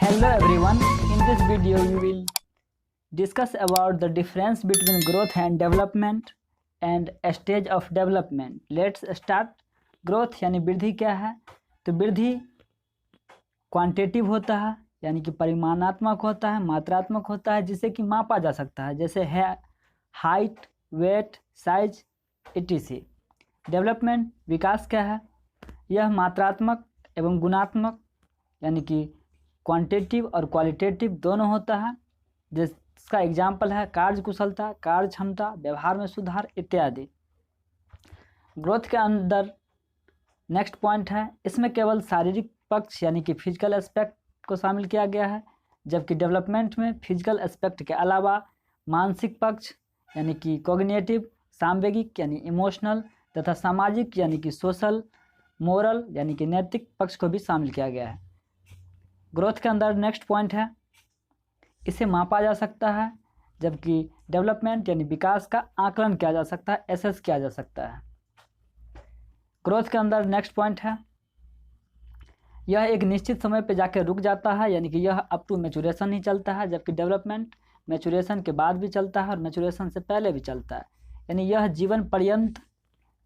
Hello everyone, in this video we will discuss about the difference between growth and development and a stage of development. Let's start. Growth यानी वृद्धि क्या है? तो वृद्धि quantitative होता है यानी कि परिमाणात्मक होता है, मात्रात्मक होता है, जिसे कि मापा जा सकता है, जैसे है height, weight, size etc. Development विकास क्या है? यह मात्रात्मक एवं गुणात्मक यानी कि क्वांटिटेटिव और क्वालिटेटिव दोनों होता है। जिसका एग्जाम्पल है कार्य कुशलता, कार्य क्षमता, व्यवहार में सुधार इत्यादि। ग्रोथ के अंदर नेक्स्ट पॉइंट है, इसमें केवल शारीरिक पक्ष यानी कि फिजिकल एस्पेक्ट को शामिल किया गया है, जबकि डेवलपमेंट में फिजिकल एस्पेक्ट के अलावा मानसिक पक्ष यानी कि कॉग्निटिव, सामवेगिक यानी इमोशनल तथा सामाजिक यानी कि सोशल, मोरल यानी कि नैतिक पक्ष को भी शामिल किया गया है। ग्रोथ के अंदर नेक्स्ट पॉइंट है, इसे मापा जा सकता है, जबकि डेवलपमेंट यानी विकास का आकलन किया जा सकता है, एसेस किया जा सकता है। ग्रोथ के अंदर नेक्स्ट पॉइंट है, यह एक निश्चित समय पे जाकर रुक जाता है यानी कि यह अप टू मैचुरेशन ही चलता है, जबकि डेवलपमेंट मैचुरेशन के बाद भी चलता है और मैचुरेशन से पहले भी चलता है, यानी यह जीवन पर्यंत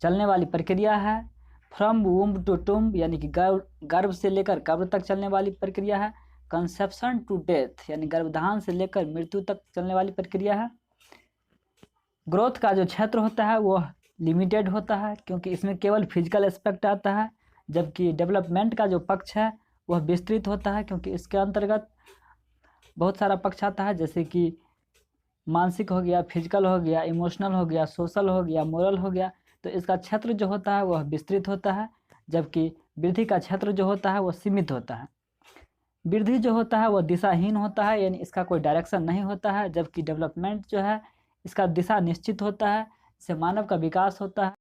चलने वाली प्रक्रिया है। फ्रॉम वूम्ब टू टूम्ब यानी कि गर्भ से लेकर कब्र तक चलने वाली प्रक्रिया है। कंसेप्शन टू डेथ यानी गर्भधान से लेकर मृत्यु तक चलने वाली प्रक्रिया है। ग्रोथ का जो क्षेत्र होता है वह लिमिटेड होता है क्योंकि इसमें केवल फिजिकल एस्पेक्ट आता है, जबकि डेवलपमेंट का जो पक्ष है वह विस्तृत होता है क्योंकि इसके अंतर्गत बहुत सारा पक्ष आता है, जैसे कि मानसिक हो गया, फिजिकल हो गया, इमोशनल हो गया, सोशल हो गया, मोरल हो गया। तो इसका क्षेत्र जो होता है वह विस्तृत होता है, जबकि वृद्धि का क्षेत्र जो होता है वह सीमित होता है। वृद्धि जो होता है वह दिशाहीन होता है यानी इसका कोई डायरेक्शन नहीं होता है, जबकि डेवलपमेंट जो है इसका दिशा निश्चित होता है। इससे मानव का विकास होता है,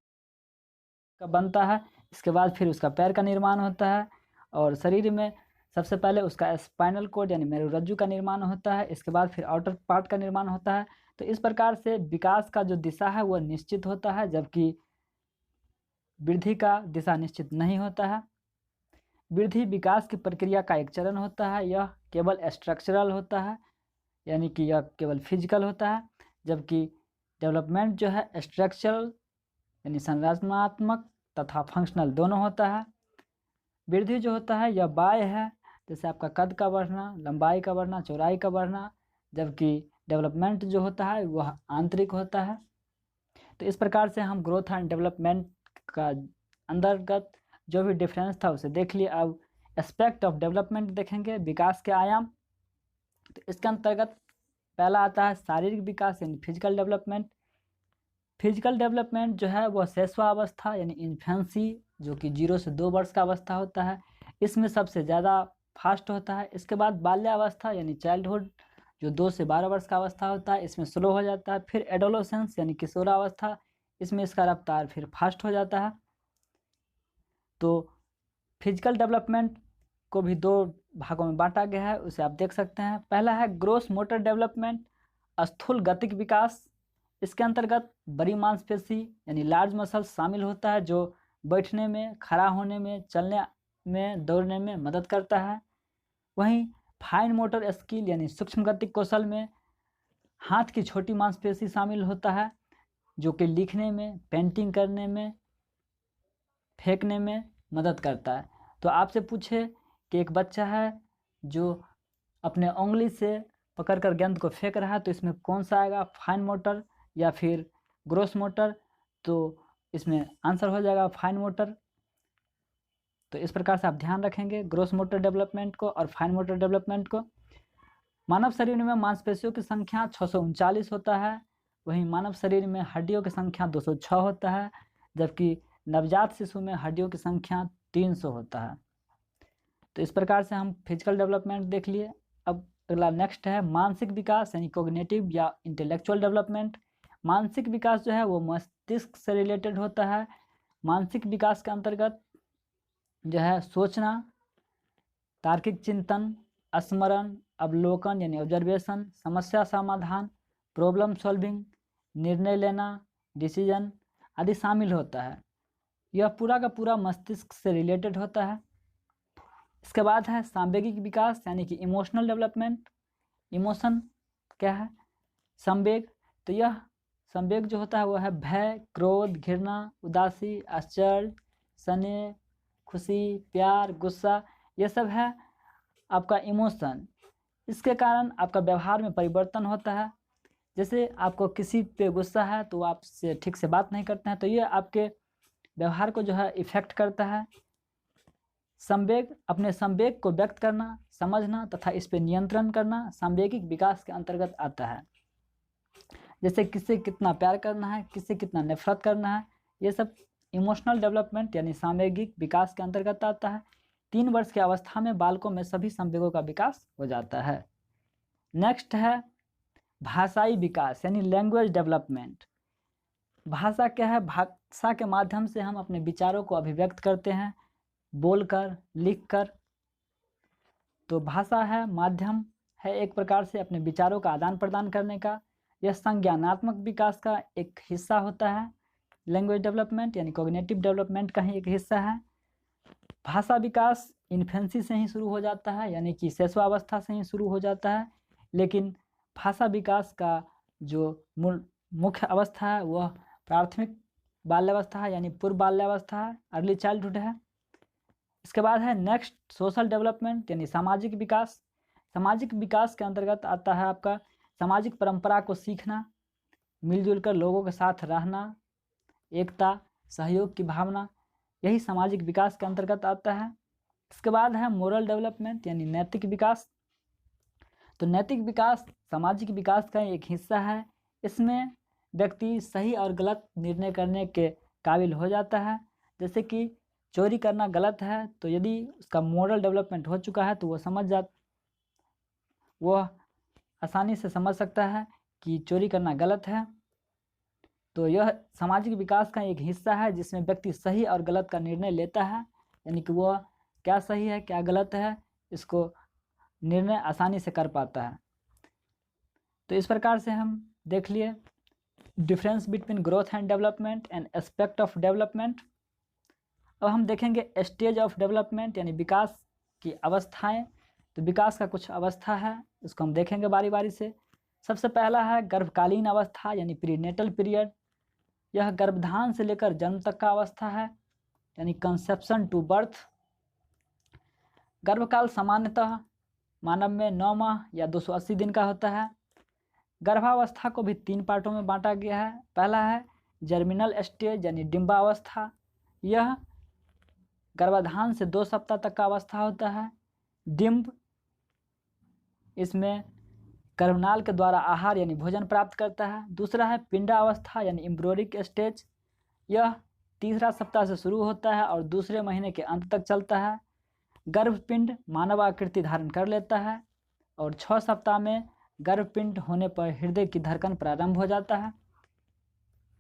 का बनता है, इसके बाद फिर उसका पैर का निर्माण होता है और शरीर में सबसे पहले उसका स्पाइनल कोड यानी मेरुरज्जु का निर्माण होता है, इसके बाद फिर आउटर पार्ट का निर्माण होता है। तो इस प्रकार से विकास का जो दिशा है वह निश्चित होता है, जबकि वृद्धि का दिशा निश्चित नहीं होता है। वृद्धि विकास की प्रक्रिया का एक चरण होता है, यह केवल स्ट्रक्चरल होता है यानी कि यह केवल फिजिकल होता है, जबकि डेवलपमेंट जो है स्ट्रक्चरल यानी संरचनात्मक तथा फंक्शनल दोनों होता है। वृद्धि जो होता है यह बाह्य है, जैसे आपका कद का बढ़ना, लंबाई का बढ़ना, चौड़ाई का बढ़ना, जबकि डेवलपमेंट जो होता है वह आंतरिक होता है। तो इस प्रकार से हम ग्रोथ एंड डेवलपमेंट का अंतर्गत जो भी डिफरेंस था उसे देख लिए। अब एस्पेक्ट ऑफ डेवलपमेंट देखेंगे, विकास के आयाम। तो इसके अंतर्गत पहला आता है शारीरिक विकास यानी फिजिकल डेवलपमेंट। फिजिकल डेवलपमेंट जो है वह शैशवावस्था यानी इन्फेंसी, जो कि 0 से 2 वर्ष का अवस्था होता है, इसमें सबसे ज़्यादा फास्ट होता है। इसके बाद बाल्यावस्था यानी चाइल्डहुड जो 2 से 12 वर्ष का अवस्था होता है, इसमें स्लो हो जाता है। फिर एडोलोसेंस यानी किशोरावस्था, इसमें इसका रफ्तार फिर फास्ट हो जाता है। तो फिजिकल डेवलपमेंट को भी 2 भागों में बांटा गया है, उसे आप देख सकते हैं। पहला है ग्रोस मोटर डेवलपमेंट, स्थूल गतिक विकास। इसके अंतर्गत बड़ी मांसपेशी यानी लार्ज मसल शामिल होता है, जो बैठने में, खड़ा होने में, चलने में, दौड़ने में मदद करता है। वहीं फाइन मोटर स्किल यानी सूक्ष्म गतिक कौशल में हाथ की छोटी मांसपेशी शामिल होता है, जो कि लिखने में, पेंटिंग करने में, फेंकने में मदद करता है। तो आपसे पूछे कि एक बच्चा है जो अपने उंगली से पकड़कर गेंद को फेंक रहा है, तो इसमें कौन सा आएगा, फाइन मोटर या फिर ग्रोस मोटर? तो इसमें आंसर हो जाएगा फाइन मोटर। तो इस प्रकार से आप ध्यान रखेंगे ग्रोस मोटर डेवलपमेंट को और फाइन मोटर डेवलपमेंट को। मानव शरीर में मांसपेशियों की संख्या 639 होता है, वहीं मानव शरीर में हड्डियों की संख्या 206 होता है, जबकि नवजात शिशु में हड्डियों की संख्या 300 होता है। तो इस प्रकार से हम फिजिकल डेवलपमेंट देख लिए। अब अगला नेक्स्ट है मानसिक विकास यानी कोग्निटिव या इंटेलेक्चुअल डेवलपमेंट। मानसिक विकास जो है वो मस्तिष्क से रिलेटेड होता है। मानसिक विकास के अंतर्गत जो है सोचना, तार्किक चिंतन, स्मरण, अवलोकन यानी ऑब्जर्वेशन, समस्या समाधान, प्रॉब्लम सॉल्विंग, निर्णय लेना, डिसीजन आदि शामिल होता है। यह पूरा का पूरा मस्तिष्क से रिलेटेड होता है। इसके बाद है सांवेगिक विकास यानी कि इमोशनल डेवलपमेंट। इमोशन क्या है? संवेग। तो यह संवेग जो होता है वो है भय, क्रोध, घृणा, उदासी, आश्चर्य, स्नेह, खुशी, प्यार, गुस्सा, ये सब है आपका इमोशन। इसके कारण आपका व्यवहार में परिवर्तन होता है। जैसे आपको किसी पे गुस्सा है तो आपसे ठीक से बात नहीं करते हैं, तो ये आपके व्यवहार को जो है इफेक्ट करता है। संवेग, अपने संवेग को व्यक्त करना, समझना तथा इस पर नियंत्रण करना सांवेगिक विकास के अंतर्गत आता है। जैसे किससे कितना प्यार करना है, किससे कितना नफरत करना है, ये सब इमोशनल डेवलपमेंट यानी सांवेगिक विकास के अंतर्गत आता है। 3 वर्ष की अवस्था में बालकों में सभी संवेगों का विकास हो जाता है। नेक्स्ट है भाषाई विकास यानी लैंग्वेज डेवलपमेंट। भाषा क्या है? भाषा के माध्यम से हम अपने विचारों को अभिव्यक्त करते हैं, बोलकर, लिखकर। तो भाषा है माध्यम है एक प्रकार से अपने विचारों का आदान प्रदान करने का। यह संज्ञानात्मक विकास का एक हिस्सा होता है। लैंग्वेज डेवलपमेंट यानी कॉग्निटिव डेवलपमेंट का ही एक हिस्सा है। भाषा विकास इन्फेंसी से ही शुरू हो जाता है यानी कि शैशवावस्था से ही शुरू हो जाता है, लेकिन भाषा विकास का जो मुख्य अवस्था है वह प्राथमिक बाल्यावस्था है यानी पूर्व बाल्यावस्था है, अर्ली चाइल्डहुड है। इसके बाद है नेक्स्ट सोशल डेवलपमेंट यानी सामाजिक विकास। सामाजिक विकास के अंतर्गत आता है आपका सामाजिक परंपरा को सीखना, मिलजुल कर लोगों के साथ रहना, एकता, सहयोग की भावना, यही सामाजिक विकास के अंतर्गत आता है। इसके बाद है मोरल डेवलपमेंट यानी नैतिक विकास। तो नैतिक विकास सामाजिक विकास का एक हिस्सा है। इसमें व्यक्ति सही और गलत निर्णय करने के काबिल हो जाता है। जैसे कि चोरी करना गलत है, तो यदि उसका मोरल डेवलपमेंट हो चुका है तो वह आसानी से समझ सकता है कि चोरी करना गलत है। तो यह सामाजिक विकास का एक हिस्सा है जिसमें व्यक्ति सही और गलत का निर्णय लेता है, यानी कि वह क्या सही है क्या गलत है इसको निर्णय आसानी से कर पाता है। तो इस प्रकार से हम देख लिए difference between growth and development and aspect of development. अब हम देखेंगे स्टेज ऑफ डेवलपमेंट यानी विकास की अवस्थाएं। तो विकास का कुछ अवस्था है, उसको हम देखेंगे बारी बारी से। सबसे पहला है गर्भकालीन अवस्था यानी प्रीनेटल पीरियड। यह गर्भधान से लेकर जन्म तक का अवस्था है यानी कंसेप्शन टू बर्थ। गर्भकाल सामान्यतः मानव में 9 माह या 280 दिन का होता है। गर्भावस्था को भी 3 पार्टों में बांटा गया है। पहला है जर्मिनल स्टेज यानी डिम्बावस्था। यह गर्भाधान से 2 सप्ताह तक का अवस्था होता है। डिम्ब, इसमें गर्भनाल के द्वारा आहार यानी भोजन प्राप्त करता है। दूसरा है पिंडावस्था यानी एम्ब्रियोनिक स्टेज। यह 3रा सप्ताह से शुरू होता है और दूसरे महीने के अंत तक चलता है। गर्भपिंड मानव आकृति धारण कर लेता है और 6 सप्ताह में गर्भपिंड होने पर हृदय की धड़कन प्रारंभ हो जाता है।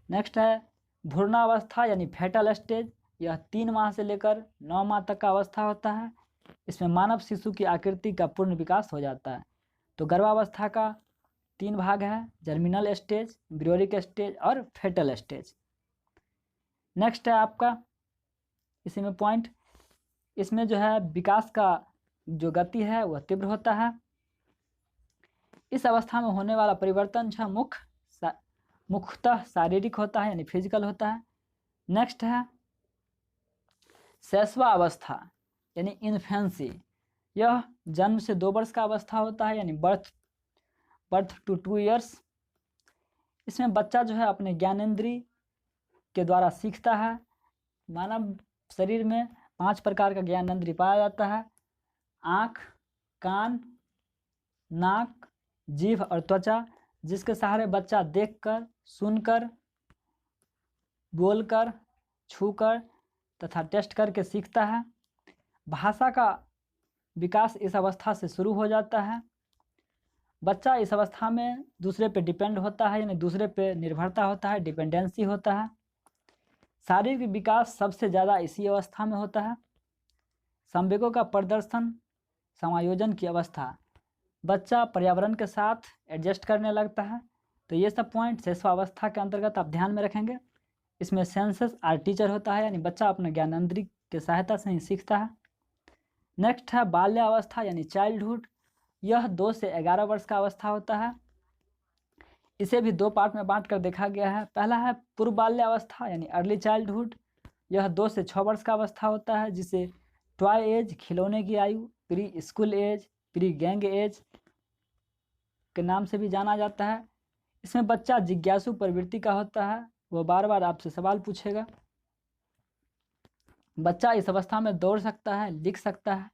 नेक्स्ट है भ्रूणावस्था यानी फेटल स्टेज। यह 3 माह से लेकर 9 माह तक का अवस्था होता है। इसमें मानव शिशु की आकृति का पूर्ण विकास हो जाता है। तो गर्भावस्था का 3 भाग है, जर्मिनल स्टेज, एम्ब्रियोनिक स्टेज और फेटल स्टेज। नेक्स्ट है आपका इसी में पॉइंट, इसमें जो है विकास का जो गति है वह तीव्र होता है। इस अवस्था में होने वाला परिवर्तन जो मुख्यतः शारीरिक होता है यानी फिजिकल होता है। नेक्स्ट है शैशवावस्था यानी इन्फेंसी। यह जन्म से 2 वर्ष का अवस्था होता है यानी बर्थ टू 2 ईयर्स। इसमें बच्चा जो है अपने ज्ञानेंद्रिय के द्वारा सीखता है। मानव शरीर में 5 प्रकार का ज्ञानेंद्रिय पाया जाता है: आँख, कान, नाक, जीभ और त्वचा, जिसके सहारे बच्चा देखकर, सुनकर, बोलकर, छूकर तथा टेस्ट करके सीखता है। भाषा का विकास इस अवस्था से शुरू हो जाता है। बच्चा इस अवस्था में दूसरे पे डिपेंड होता है यानी दूसरे पे निर्भरता होता है, डिपेंडेंसी होता है। शारीरिक विकास सबसे ज़्यादा इसी अवस्था में होता है। संवेगों का प्रदर्शन, समायोजन की अवस्था, बच्चा पर्यावरण के साथ एडजस्ट करने लगता है। तो ये सब पॉइंट शैशवावस्था के अंतर्गत आप ध्यान में रखेंगे। इसमें सेंसस आर टीचर होता है यानी बच्चा अपने ज्ञानेंद्रिय की सहायता से ही सीखता है। नेक्स्ट है बाल्यावस्था यानी चाइल्डहुड। यह 2 से 11 वर्ष का अवस्था होता है। इसे भी 2 पार्ट में बांट कर देखा गया है। पहला है पूर्व बाल्यावस्था यानी अर्ली चाइल्डहुड। यह 2 से 6 वर्ष का अवस्था होता है, जिसे टॉय एज खिलौने की आयु, pre school age, pre gang age के नाम से भी जाना जाता है। इसमें बच्चा जिज्ञासु प्रवृत्ति का होता है, वह बार बार आपसे सवाल पूछेगा। बच्चा इस अवस्था में दौड़ सकता है, लिख सकता है।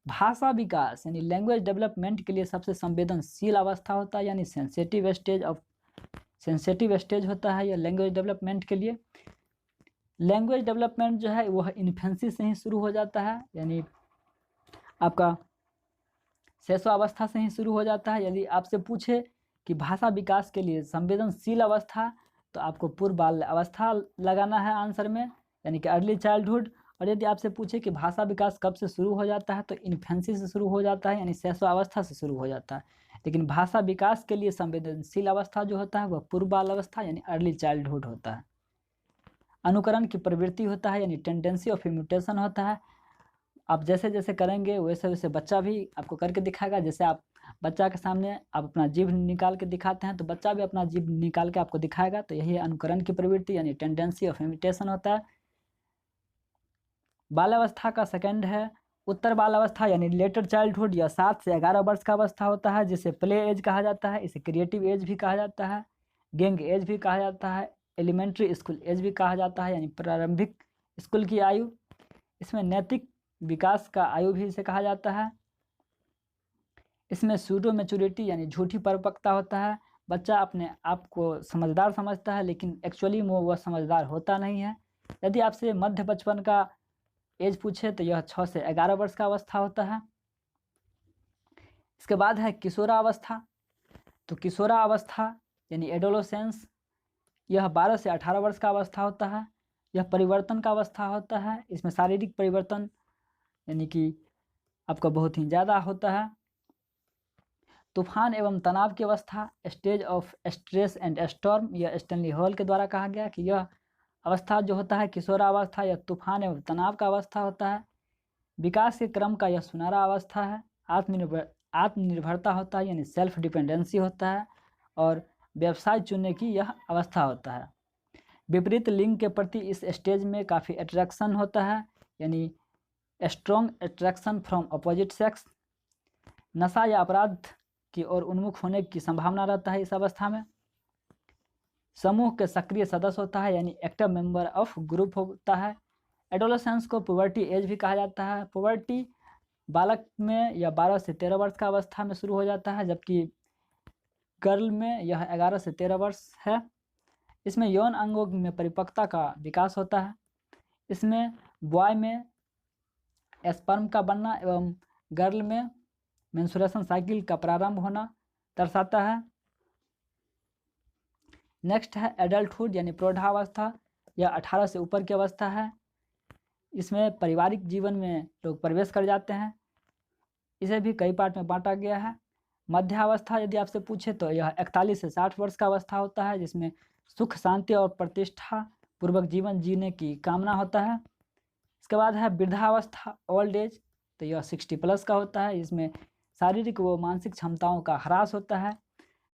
भाषा विकास यानी लैंग्वेज डेवलपमेंट के लिए सबसे संवेदनशील अवस्था होता है, यानी सेंसिटिव स्टेज होता है यह लैंग्वेज डेवलपमेंट के लिए। लैंग्वेज डेवलपमेंट जो है वह इन्फेंसी से ही शुरू हो जाता है, यानी आपका शैशवावस्था से ही शुरू हो जाता है। यदि आपसे पूछे कि भाषा विकास के लिए संवेदनशील अवस्था, तो आपको पूर्व बाल्य अवस्था लगाना है आंसर में, यानी कि अर्ली चाइल्डहुड। और यदि आपसे पूछे कि भाषा विकास कब से शुरू हो जाता है, तो इन्फेंसी से शुरू हो जाता है, यानी शैशवावस्था से शुरू हो जाता है। लेकिन भाषा विकास के लिए संवेदनशील अवस्था जो होता है वह पूर्व बाल अवस्था यानी अर्ली चाइल्डहुड होता है। अनुकरण की प्रवृत्ति होता है, यानी टेंडेंसी ऑफ इमिटेशन होता है। आप जैसे जैसे करेंगे वैसे वैसे बच्चा भी आपको करके दिखाएगा। जैसे आप बच्चा के सामने आप अपना जीभ निकाल के दिखाते हैं, तो बच्चा भी अपना जीभ निकाल के आपको दिखाएगा। तो यही अनुकरण की प्रवृत्ति यानी टेंडेंसी ऑफ इमिटेशन होता है। बाल्यावस्था का सेकंड है उत्तर बाल्यावस्था यानी लेटर चाइल्डहुड। यह 7 से 11 वर्ष का अवस्था होता है, जिसे प्ले एज कहा जाता है। इसे क्रिएटिव एज भी कहा जाता है, गैंग एज भी कहा जाता है, एलिमेंट्री स्कूल एज भी कहा जाता है, यानी प्रारंभिक स्कूल की आयु। इसमें नैतिक विकास का आयु भी इसे कहा जाता है। इसमें सूडो मैच्योरिटी यानी झूठी परिपक्वता होता है। बच्चा अपने आप को समझदार समझता है, लेकिन एक्चुअली में वह समझदार होता नहीं है। यदि आपसे मध्य बचपन का एज पूछे तो यह 6 से 11 वर्ष का अवस्था होता है। इसके बाद है किशोरावस्था। तो किशोरावस्था यानी एडोलोसेंस, यह 12 से 18 वर्ष का अवस्था होता है। यह परिवर्तन का अवस्था होता है। इसमें शारीरिक परिवर्तन यानी कि आपका बहुत ही ज़्यादा होता है। तूफान एवं तनाव की अवस्था, stage of stress and storm, यह स्टैनली हॉल के द्वारा कहा गया कि यह अवस्था जो होता है किशोरावस्था, यह तूफान एवं तनाव का अवस्था होता है। विकास के क्रम का यह सुनहरा अवस्था है। आत्मनिर्भरता होता है, यानी सेल्फ डिपेंडेंसी होता है। और व्यवसाय चुनने की यह अवस्था होता है। विपरीत लिंग के प्रति इस स्टेज में काफ़ी अट्रैक्शन होता है, यानी strong attraction from opposite sex. नशा या अपराध की ओर उन्मुख होने की संभावना रहता है इस अवस्था में। समूह के सक्रिय सदस्य होता है, यानी एक्टिव मेंबर ऑफ ग्रुप होता है। एडोलेसेंस को पुबर्टी एज भी कहा जाता है। पुबर्टी बालक में यह 12 से 13 वर्ष का अवस्था में शुरू हो जाता है, जबकि गर्ल में यह 11 से 13 वर्ष है। इसमें यौन अंगों में परिपक्वता का विकास होता है। इसमें बॉय में स्पर्म का बनना एवं गर्ल में मेंस्ट्रुएशन साइकिल का प्रारंभ होना दर्शाता है। नेक्स्ट है एडल्टहुड यानी प्रौढ़ावस्था। यह 18 से ऊपर की अवस्था है। इसमें पारिवारिक जीवन में लोग प्रवेश कर जाते हैं। इसे भी कई पार्ट में बांटा गया है। मध्यावस्था यदि आपसे पूछे तो यह 41 से 60 वर्ष का अवस्था होता है, जिसमें सुख शांति और प्रतिष्ठा पूर्वक जीवन जीने की कामना होता है। इसके बाद है वृद्धावस्था ओल्ड एज। तो यह 60 प्लस का होता है। इसमें शारीरिक व मानसिक क्षमताओं का ह्रास होता है।